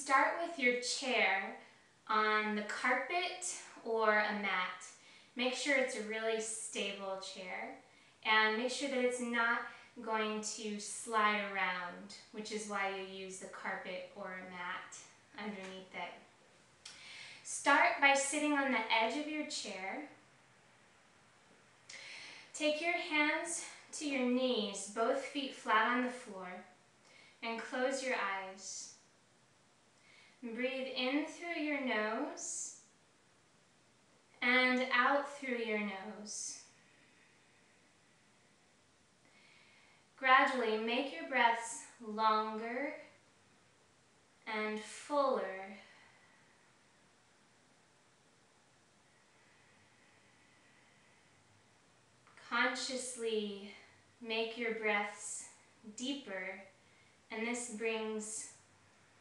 start with your chair on the carpet or a mat. Make sure it's a really stable chair and make sure that it's not going to slide around, which is why you use the carpet or a mat underneath it. Start by sitting on the edge of your chair. Take your hands to your knees, both feet flat on the floor, and close your eyes. Breathe in through your nose and out through your nose. Gradually make your breaths longer and fuller. Consciously make your breaths deeper, and this brings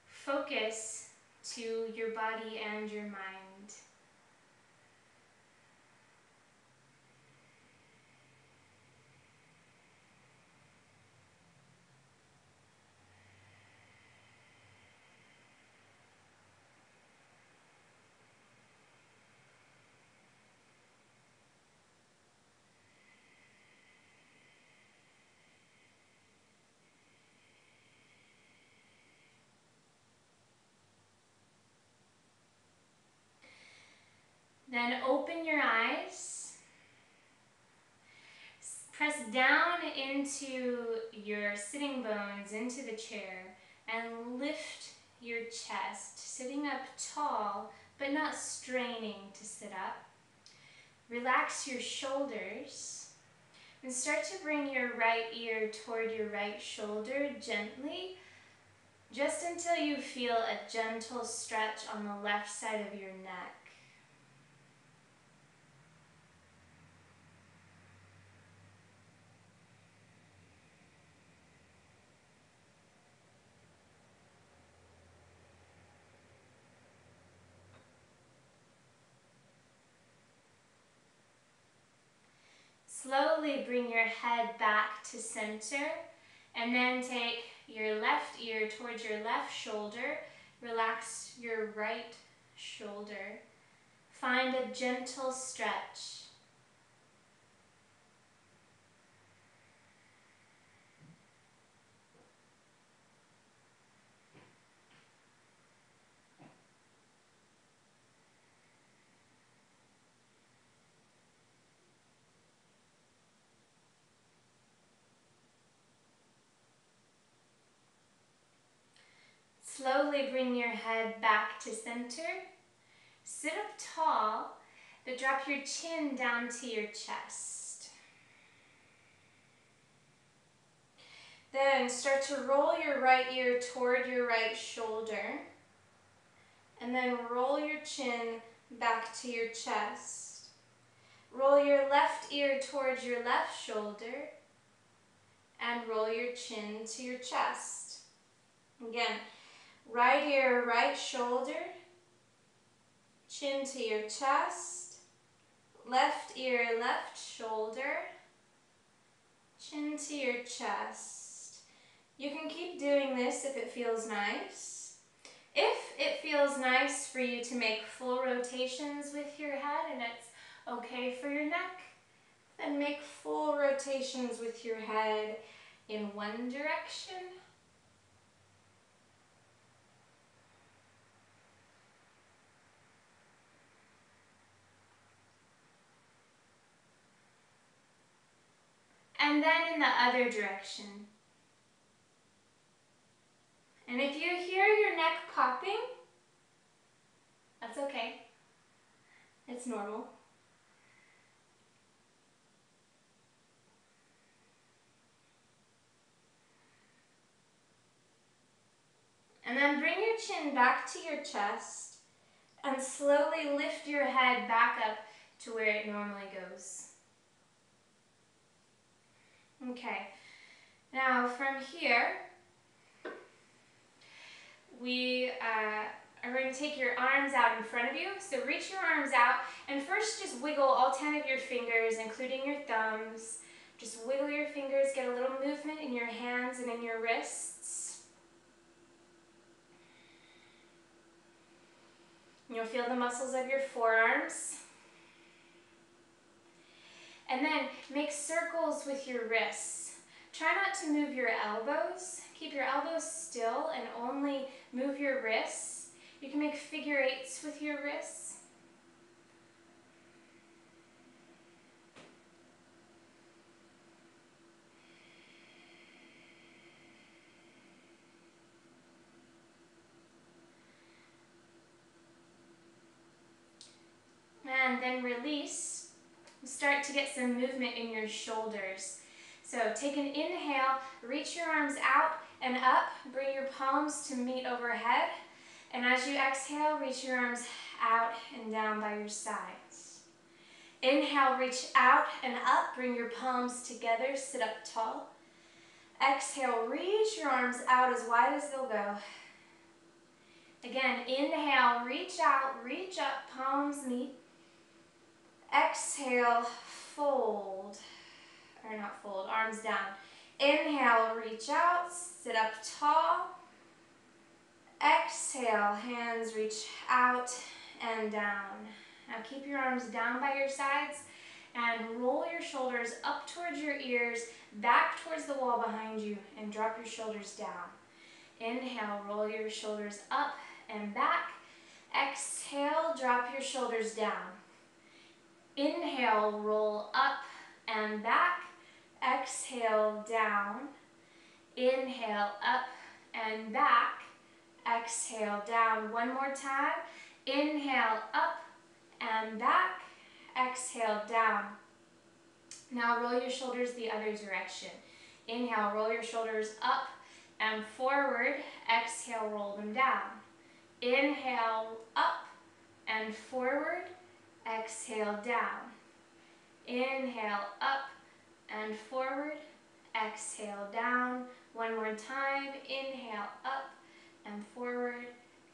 focus to your body and your mind. Then open your eyes, press down into your sitting bones, into the chair, and lift your chest, sitting up tall, but not straining to sit up. Relax your shoulders, and start to bring your right ear toward your right shoulder gently, just until you feel a gentle stretch on the left side of your neck. Slowly bring your head back to center, and then take your left ear towards your left shoulder. Relax your right shoulder. Find a gentle stretch. Slowly bring your head back to center. Sit up tall, but drop your chin down to your chest. Then start to roll your right ear toward your right shoulder, and then roll your chin back to your chest. Roll your left ear towards your left shoulder, and roll your chin to your chest. Again, right ear, right shoulder, chin to your chest, left ear, left shoulder, chin to your chest. You can keep doing this if it feels nice. If it feels nice for you to make full rotations with your head and it's okay for your neck, then make full rotations with your head in one direction. And then in the other direction. And if you hear your neck popping, that's okay. It's normal. And then bring your chin back to your chest and slowly lift your head back up to where it normally goes. Okay, now from here, we are going to take your arms out in front of you. So reach your arms out and first just wiggle all 10 of your fingers, including your thumbs. Just wiggle your fingers, get a little movement in your hands and in your wrists. You'll feel the muscles of your forearms. And then make circles with your wrists. Try not to move your elbows. Keep your elbows still and only move your wrists. You can make figure eights with your wrists. And then release. Start to get some movement in your shoulders. So take an inhale, reach your arms out and up, bring your palms to meet overhead. And as you exhale, reach your arms out and down by your sides. Inhale, reach out and up, bring your palms together, sit up tall. Exhale, reach your arms out as wide as they'll go. Again, inhale, reach out, reach up, palms meet. Exhale, fold, or not fold, arms down. Inhale, reach out, sit up tall. Exhale, hands reach out and down. Now keep your arms down by your sides and roll your shoulders up towards your ears, back towards the wall behind you, and drop your shoulders down. Inhale, roll your shoulders up and back. Exhale, drop your shoulders down. Inhale, roll up and back. Exhale, down. Inhale, up and back. Exhale, down. One more time. Inhale, up and back. Exhale, down. Now roll your shoulders the other direction. Inhale, roll your shoulders up and forward. Exhale, roll them down. Inhale, up and forward. Exhale, down. Inhale, up and forward. Exhale, down. One more time. Inhale, up and forward.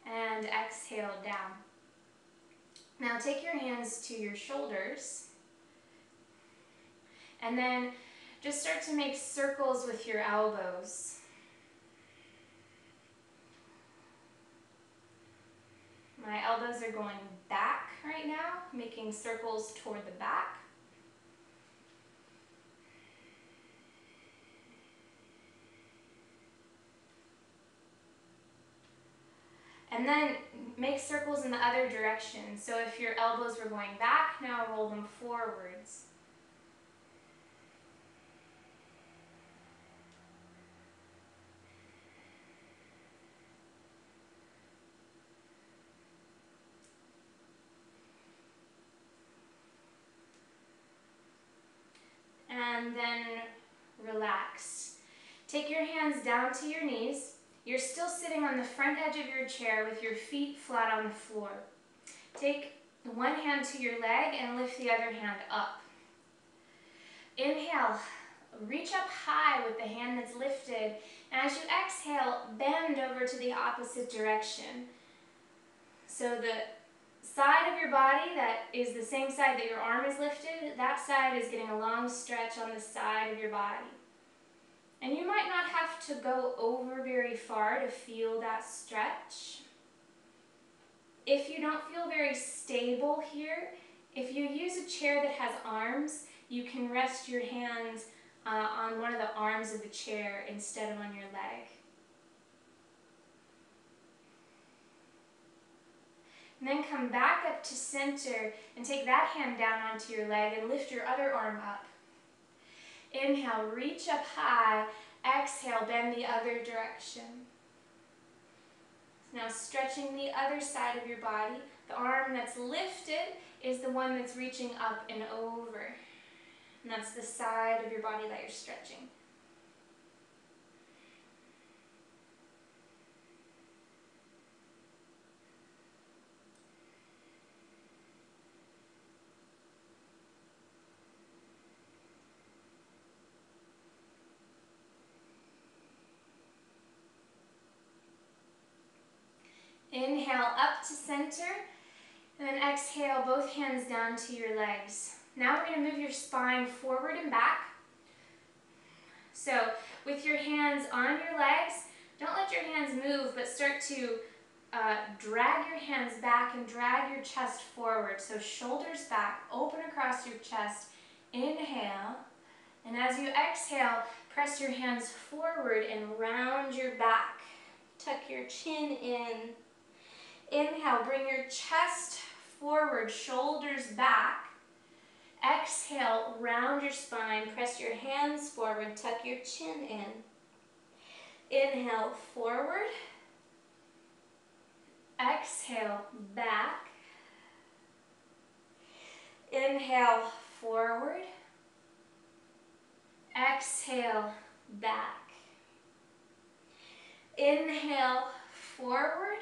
And exhale, down. Now take your hands to your shoulders. And then just start to make circles with your elbows. My elbows are going back right now, making circles toward the back. And then make circles in the other direction. So if your elbows were going back, now roll them forwards. And then relax. Take your hands down to your knees. You're still sitting on the front edge of your chair with your feet flat on the floor. Take one hand to your leg and lift the other hand up. Inhale, reach up high with the hand that's lifted. And as you exhale, bend over to the opposite direction. So the side of your body that is the same side that your arm is lifted, that side is getting a long stretch on the side of your body. And you might not have to go over very far to feel that stretch. If you don't feel very stable here, if you use a chair that has arms, you can rest your hands on one of the arms of the chair instead of on your leg. And then come back up to center and take that hand down onto your leg and lift your other arm up. Inhale, reach up high. Exhale, bend the other direction. Now stretching the other side of your body. The arm that's lifted is the one that's reaching up and over. And that's the side of your body that you're stretching. Inhale up to center, and then exhale both hands down to your legs. Now we're going to move your spine forward and back. So with your hands on your legs, don't let your hands move, but start to drag your hands back and drag your chest forward. So shoulders back, open across your chest. Inhale. And as you exhale, press your hands forward and round your back. Tuck your chin in. Inhale, bring your chest forward, shoulders back. Exhale, round your spine, press your hands forward, tuck your chin in. Inhale, forward. Exhale, back. Inhale, forward. Exhale, back. Inhale, forward.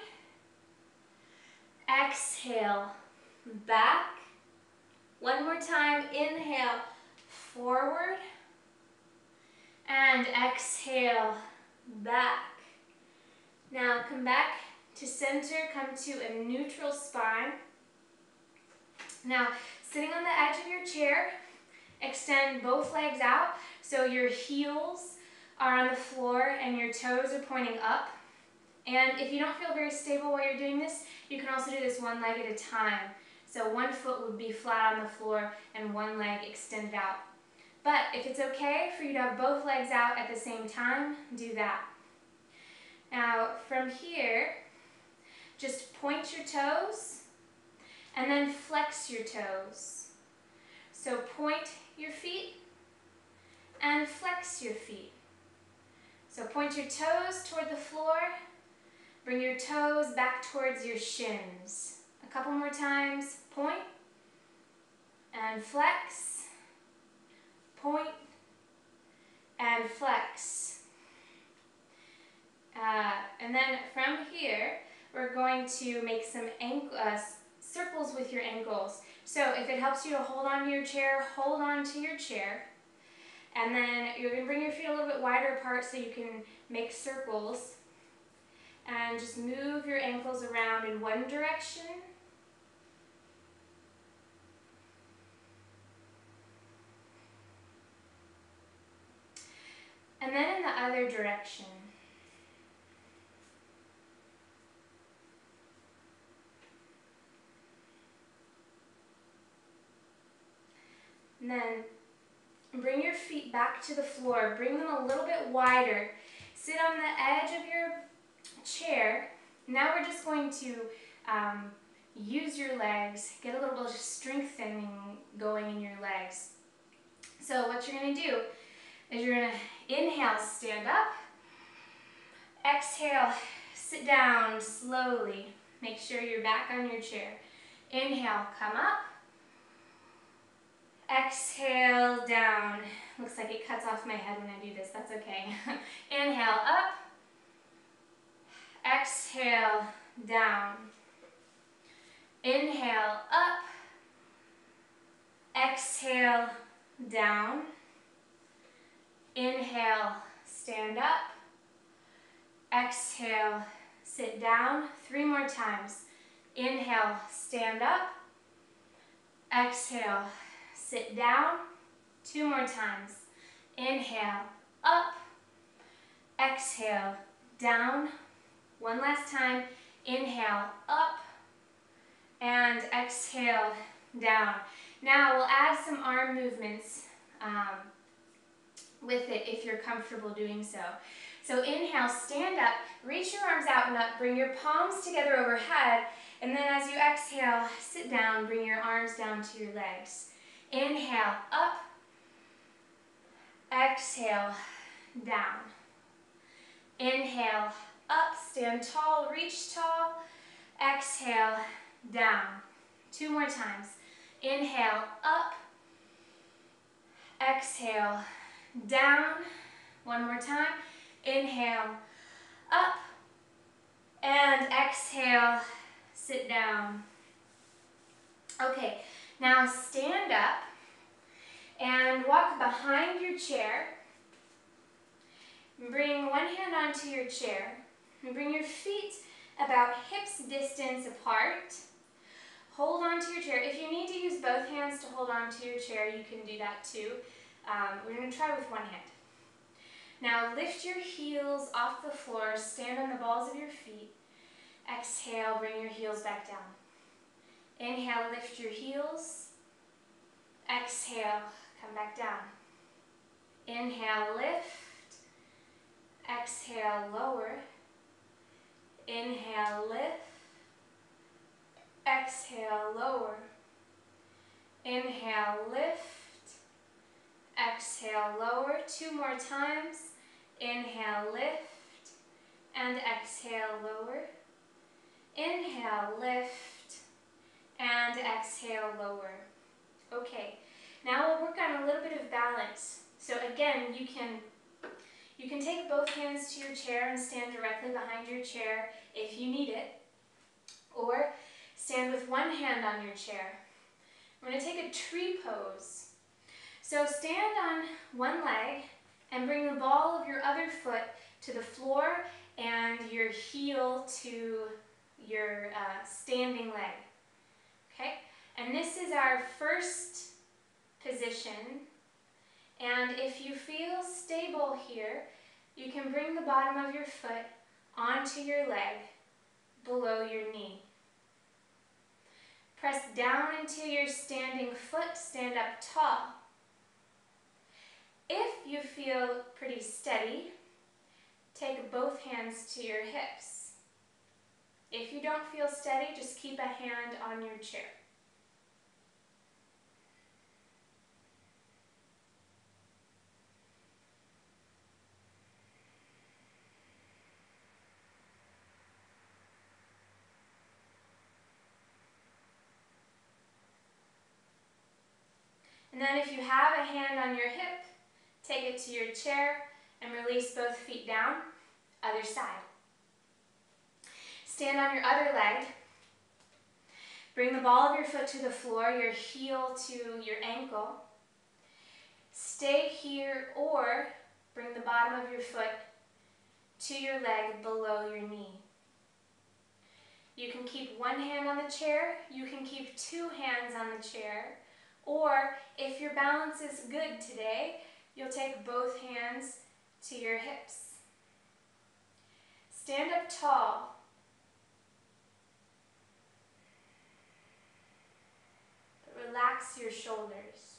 Exhale, back. One more time, inhale, forward. And exhale, back. Now come back to center, come to a neutral spine. Now, sitting on the edge of your chair, extend both legs out so your heels are on the floor and your toes are pointing up. And if you don't feel very stable while you're doing this, you can also do this one leg at a time. So one foot would be flat on the floor and one leg extended out. But if it's okay for you to have both legs out at the same time, do that. Now from here, just point your toes and then flex your toes. So point your feet and flex your feet. So point your toes toward the floor, bring your toes back towards your shins. A couple more times, point and flex, point and flex. And then from here, we're going to make some circles with your ankles. So if it helps you to hold on to your chair, hold on to your chair. And then you're going to bring your feet a little bit wider apart so you can make circles. And just move your ankles around in one direction. And then in the other direction. And then bring your feet back to the floor. Bring them a little bit wider. Sit on the edge of your chair. Now we're just going to use your legs, get a little bit of strengthening going in your legs. So what you're going to do is you're going to inhale, stand up. Exhale, sit down slowly. Make sure you're back on your chair. Inhale, come up. Exhale, down. Looks like it cuts off my head when I do this. That's okay. Inhale, up. Exhale, down. Inhale, up. Exhale, down. Inhale, stand up. Exhale, sit down. 3 more times. Inhale, stand up. Exhale, sit down. 2 more times. Inhale, up. Exhale, down. One last time. Inhale, up. And exhale, down. Now we'll add some arm movements with it if you're comfortable doing so. So inhale, stand up, reach your arms out and up, bring your palms together overhead, and then as you exhale, sit down, bring your arms down to your legs. Inhale, up. Exhale, down. Inhale, up, stand tall, reach tall. Exhale, down. 2 more times. Inhale, up. Exhale, down. 1 more time. Inhale, up. And exhale, sit down. Okay, now stand up and walk behind your chair. Bring one hand onto your chair and bring your feet about hips distance apart. Hold on to your chair. If you need to use both hands to hold on to your chair, you can do that too. We're going to try with one hand. Now lift your heels off the floor, stand on the balls of your feet, Exhale, bring your heels back down. Inhale, lift your heels. Exhale, come back down. Inhale, lift. Exhale, lower. Inhale, lift. Exhale, lower. Inhale, lift. Exhale, lower. 2 more times. Inhale, lift. And exhale, lower. Inhale, lift. And exhale, lower. Okay, now we'll work on a little bit of balance. So again, you can take both hands to your chair and stand directly behind your chair if you need it, or stand with one hand on your chair. We're going to take a tree pose. So stand on one leg and bring the ball of your other foot to the floor and your heel to your standing leg. Okay? And this is our first position. And if you feel stable here, you can bring the bottom of your foot onto your leg below your knee. Press down into your standing foot, stand up tall. If you feel pretty steady, take both hands to your hips. If you don't feel steady, just keep a hand on your chair. And then if you have a hand on your hip, take it to your chair and release both feet down, other side. Stand on your other leg. Bring the ball of your foot to the floor, your heel to your ankle. Stay here or bring the bottom of your foot to your leg below your knee. You can keep one hand on the chair, you can keep 2 hands on the chair, or if your balance is good today, you'll take both hands to your hips. Stand up tall. But relax your shoulders.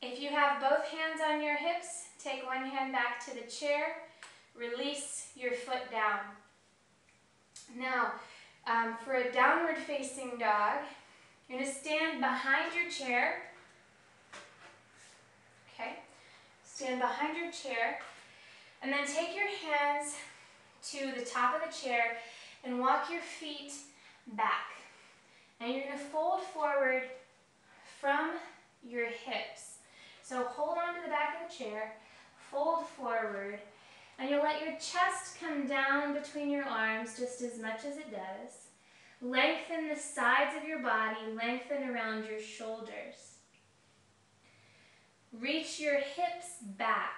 If you have both hands on your hips, take one hand back to the chair, release your foot down. Now, for a downward facing dog, you're going to stand behind your chair. Okay, stand behind your chair, and then take your hands to the top of the chair and walk your feet back. And you're going to fold forward from your hips. So hold on to the back of the chair, fold forward, and you'll let your chest come down between your arms just as much as it does. Lengthen the sides of your body, lengthen around your shoulders. Reach your hips back.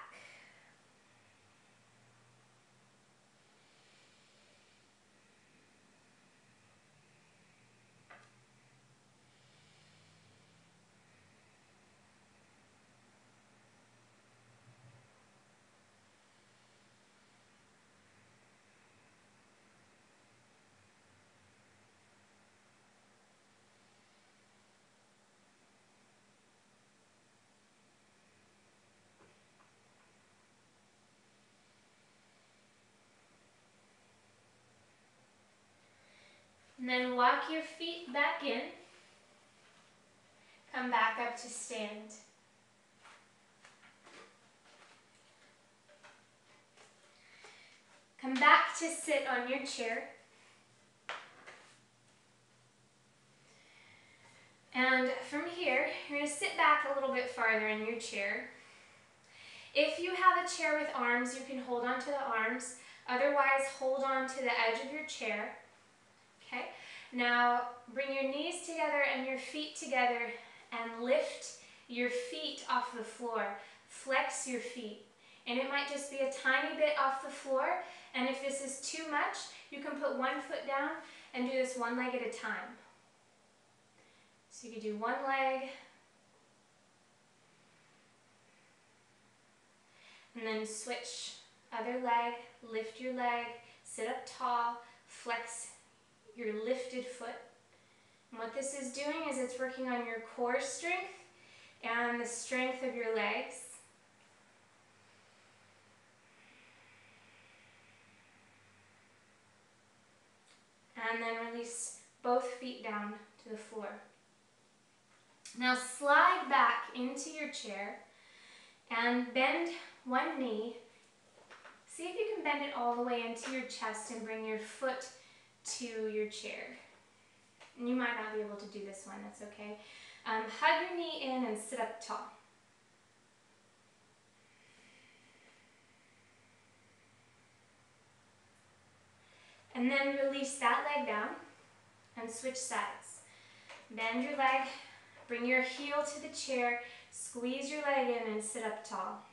And then walk your feet back in. Come back up to stand. Come back to sit on your chair. And from here, you're going to sit back a little bit farther in your chair. If you have a chair with arms, you can hold on to the arms. Otherwise, hold on to the edge of your chair. Okay? Now, bring your knees together and your feet together and lift your feet off the floor. Flex your feet. And it might just be a tiny bit off the floor. And if this is too much, you can put one foot down and do this one leg at a time. So you can do one leg, and then switch other leg, lift your leg, sit up tall, flex your lifted foot. And what this is doing is it's working on your core strength and the strength of your legs. And then release both feet down to the floor. Now slide back into your chair and bend one knee. See if you can bend it all the way into your chest and bring your foot to your chair. And you might not be able to do this one, that's okay. Hug your knee in and sit up tall. And then release that leg down and switch sides. Bend your leg, bring your heel to the chair, squeeze your leg in and sit up tall.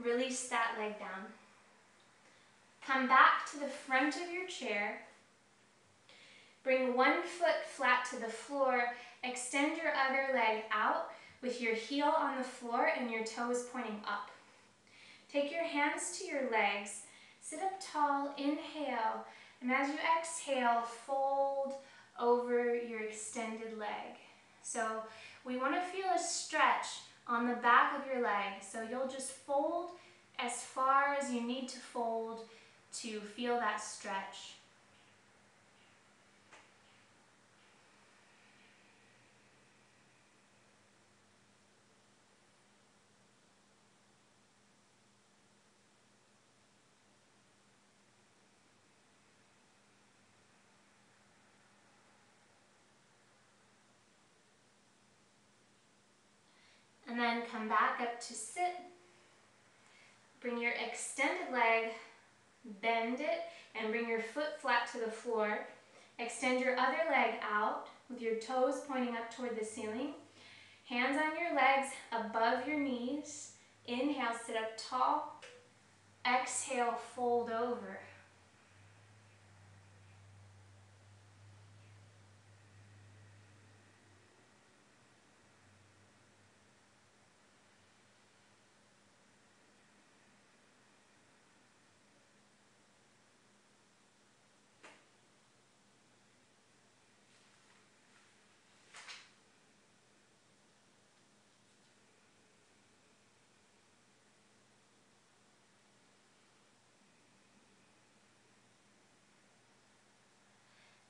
Release that leg down. Come back to the front of your chair. Bring one foot flat to the floor. Extend your other leg out with your heel on the floor and your toes pointing up. Take your hands to your legs. Sit up tall, inhale, and as you exhale, fold over your extended leg. So we want to feel a stretch on the back of your leg. So you'll just fold as far as you need to fold to feel that stretch. And then come back up to sit. Bring your extended leg, bend it, and bring your foot flat to the floor. Extend your other leg out with your toes pointing up toward the ceiling. Hands on your legs above your knees. Inhale, sit up tall. Exhale, fold over.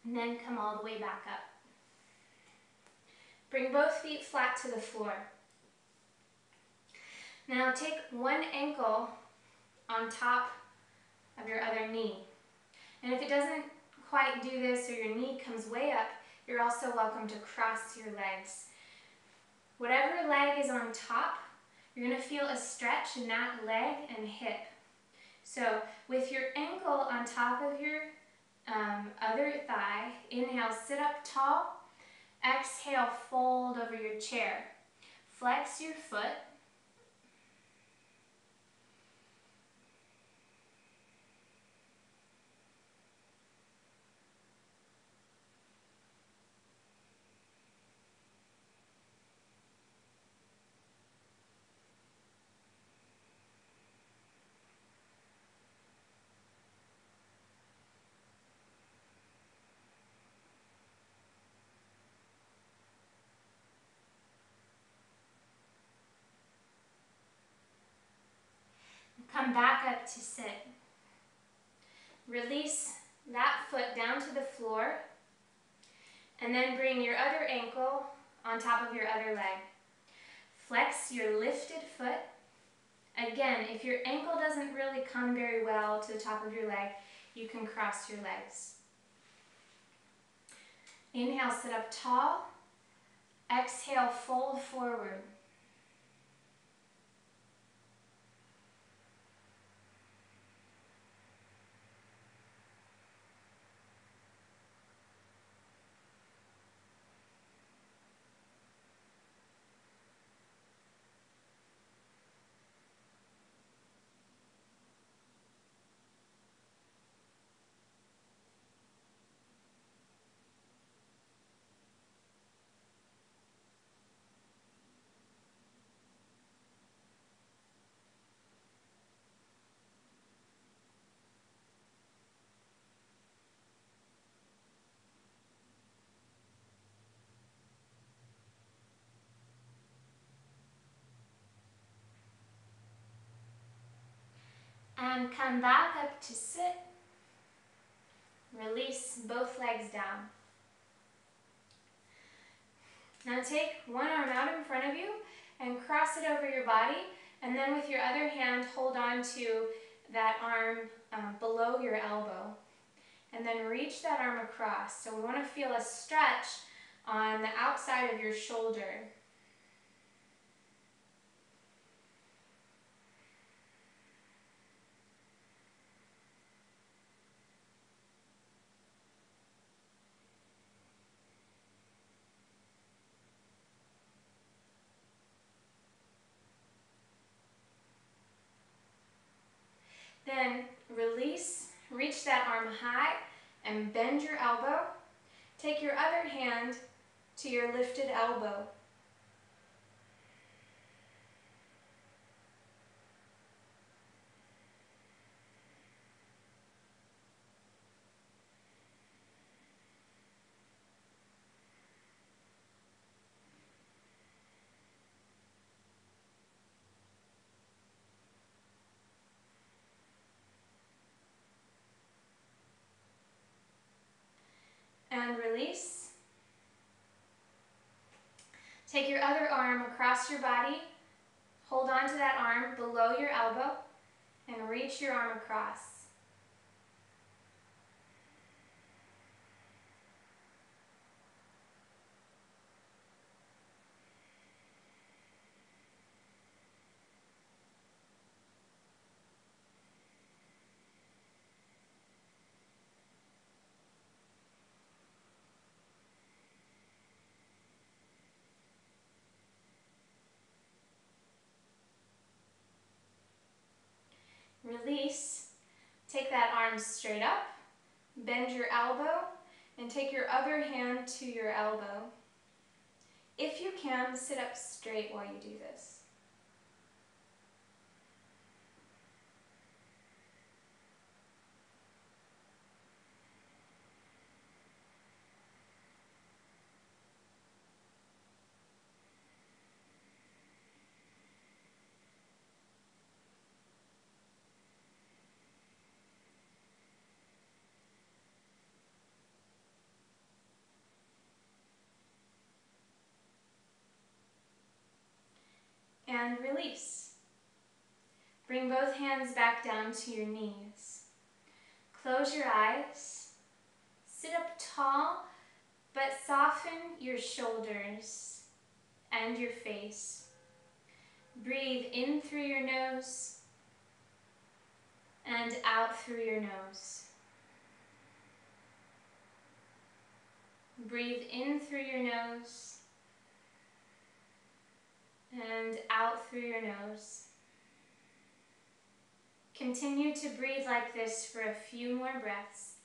And then come all the way back up. Bring both feet flat to the floor. Now take one ankle on top of your other knee. And if it doesn't quite do this or your knee comes way up, you're also welcome to cross your legs. Whatever leg is on top, you're going to feel a stretch in that leg and hip. So with your ankle on top of your other thigh, inhale, sit up tall. Exhale, fold over your chair. Flex your foot. Come back up to sit. Release that foot down to the floor and then bring your other ankle on top of your other leg. Flex your lifted foot. Again, if your ankle doesn't really come very well to the top of your leg, you can cross your legs. Inhale, sit up tall. Exhale, fold forward. And come back up to sit. Release both legs down. Now take one arm out in front of you and cross it over your body, and then with your other hand hold on to that arm below your elbow. And then reach that arm across. So we want to feel a stretch on the outside of your shoulder. Then release, reach that arm high and bend your elbow. Take your other hand to your lifted elbow. And release. Take your other arm across your body. Hold on to that arm below your elbow and reach your arm across. Release. Take that arm straight up, bend your elbow, and take your other hand to your elbow. If you can, sit up straight while you do this. And release. Bring both hands back down to your knees. Close your eyes. Sit up tall, but soften your shoulders and your face. Breathe in through your nose and out through your nose. Breathe in through your nose and out through your nose. Continue to breathe like this for a few more breaths.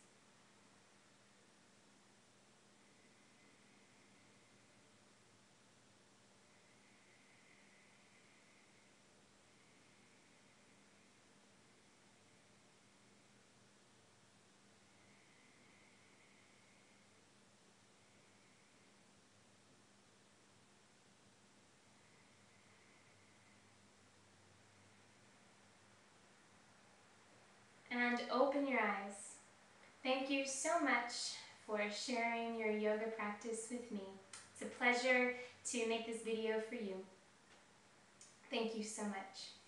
And open your eyes. Thank you so much for sharing your yoga practice with me. It's a pleasure to make this video for you. Thank you so much.